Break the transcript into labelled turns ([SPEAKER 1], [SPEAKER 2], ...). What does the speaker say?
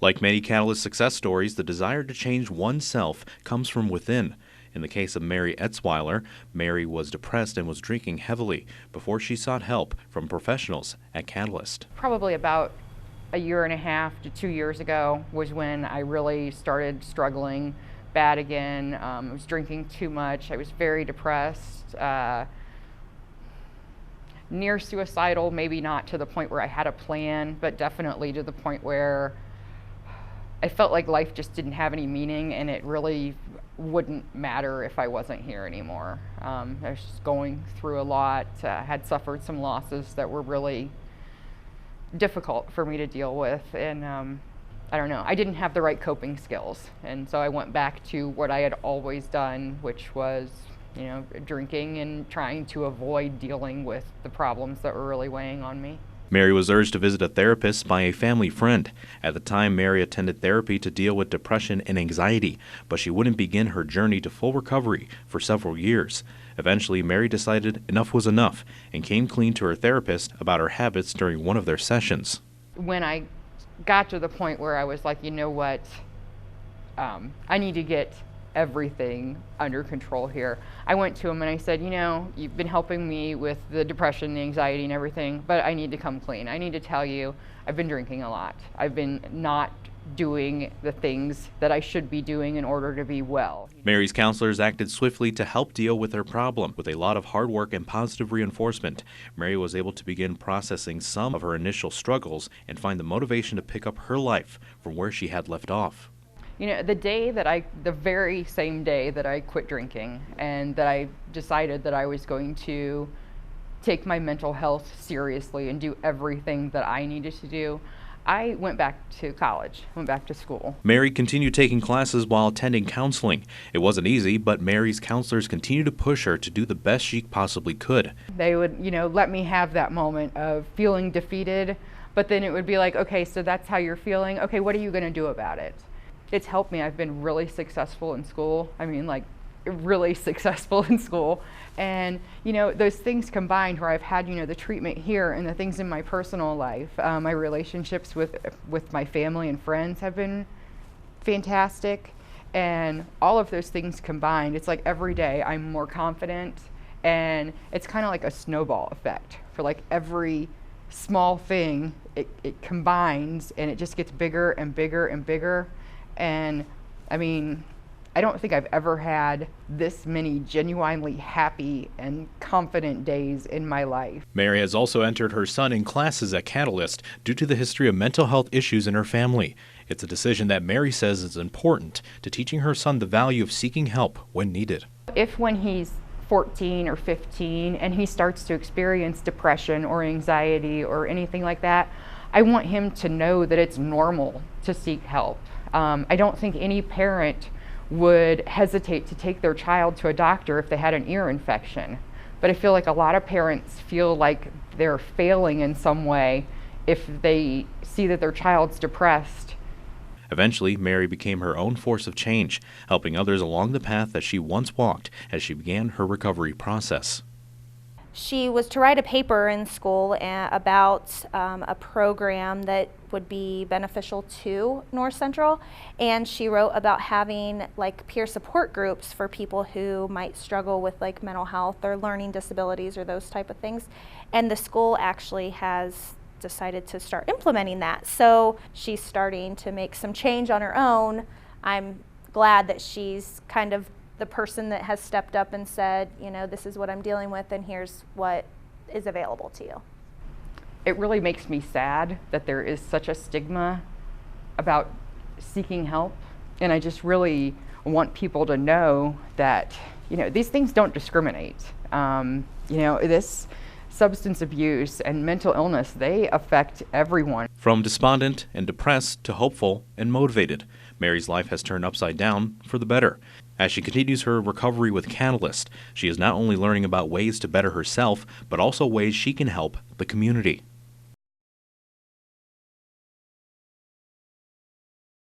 [SPEAKER 1] Like many Catalyst success stories, the desire to change oneself comes from within. In the case of Meri Etzwiler, Meri was depressed and was drinking heavily before she sought help from professionals at Catalyst.
[SPEAKER 2] Probably about a year and a half to 2 years ago was when I really started struggling bad again. I was drinking too much. I was very depressed, near suicidal, maybe not to the point where I had a plan, but definitely to the point where I felt like life just didn't have any meaning and it really wouldn't matter if I wasn't here anymore. I was just going through a lot, had suffered some losses that were really difficult for me to deal with, and I don't know, I didn't have the right coping skills, and so I went back to what I had always done, which was, drinking and trying to avoid dealing with the problems that were really weighing on me.
[SPEAKER 1] Meri was urged to visit a therapist by a family friend. At the time, Meri attended therapy to deal with depression and anxiety, but she wouldn't begin her journey to full recovery for several years. Eventually, Meri decided enough was enough and came clean to her therapist about her habits during one of their sessions.
[SPEAKER 2] When I got to the point where I was like, you know what, I need to get everything under control here. I went to him and I said, you've been helping me with the depression, the anxiety and everything, but I need to come clean. I need to tell you, I've been drinking a lot. I've been not doing the things that I should be doing in order to be well.
[SPEAKER 1] Meri's counselors acted swiftly to help deal with her problem. With a lot of hard work and positive reinforcement, Meri was able to begin processing some of her initial struggles and find the motivation to pick up her life from where she had left off.
[SPEAKER 2] The very same day that I quit drinking and that I decided that I was going to take my mental health seriously and do everything that I needed to do, I went back to college, went back to school.
[SPEAKER 1] Meri continued taking classes while attending counseling. It wasn't easy, but Meri's counselors continued to push her to do the best she possibly could.
[SPEAKER 2] They would, let me have that moment of feeling defeated, but then it would be like, okay, so that's how you're feeling. Okay, what are you going to do about it? It's helped me. I've been really successful in school. Really successful in school. And, those things combined where I've had, the treatment here and the things in my personal life, my relationships with my family and friends have been fantastic. And all of those things combined, it's like every day I'm more confident, and it's kind of like a snowball effect. For like every small thing, it combines and it just gets bigger and bigger and bigger. And I don't think I've ever had this many genuinely happy and confident days in my life.
[SPEAKER 1] Meri has also entered her son in classes at Catalyst due to the history of mental health issues in her family. It's a decision that Meri says is important to teaching her son the value of seeking help when needed.
[SPEAKER 2] If when he's 14 or 15 and he starts to experience depression or anxiety or anything like that, I want him to know that it's normal to seek help. I don't think any parent would hesitate to take their child to a doctor if they had an ear infection. But I feel like a lot of parents feel like they're failing in some way if they see that their child's depressed.
[SPEAKER 1] Eventually, Meri became her own force of change, helping others along the path that she once walked as she began her recovery process.
[SPEAKER 3] She was to write a paper in school about a program that would be beneficial to North Central, and she wrote about having peer support groups for people who might struggle with mental health or learning disabilities or those type of things. And the school actually has decided to start implementing that. So she's starting to make some change on her own. I'm glad that she's kind of the person that has stepped up and said, this is what I'm dealing with and here's what is available to you.
[SPEAKER 2] It really makes me sad that there is such a stigma about seeking help. And I just really want people to know that, these things don't discriminate. This substance abuse and mental illness, they affect everyone.
[SPEAKER 1] From despondent and depressed to hopeful and motivated, Meri's life has turned upside down for the better. As she continues her recovery with Catalyst, she is not only learning about ways to better herself, but also ways she can help the community.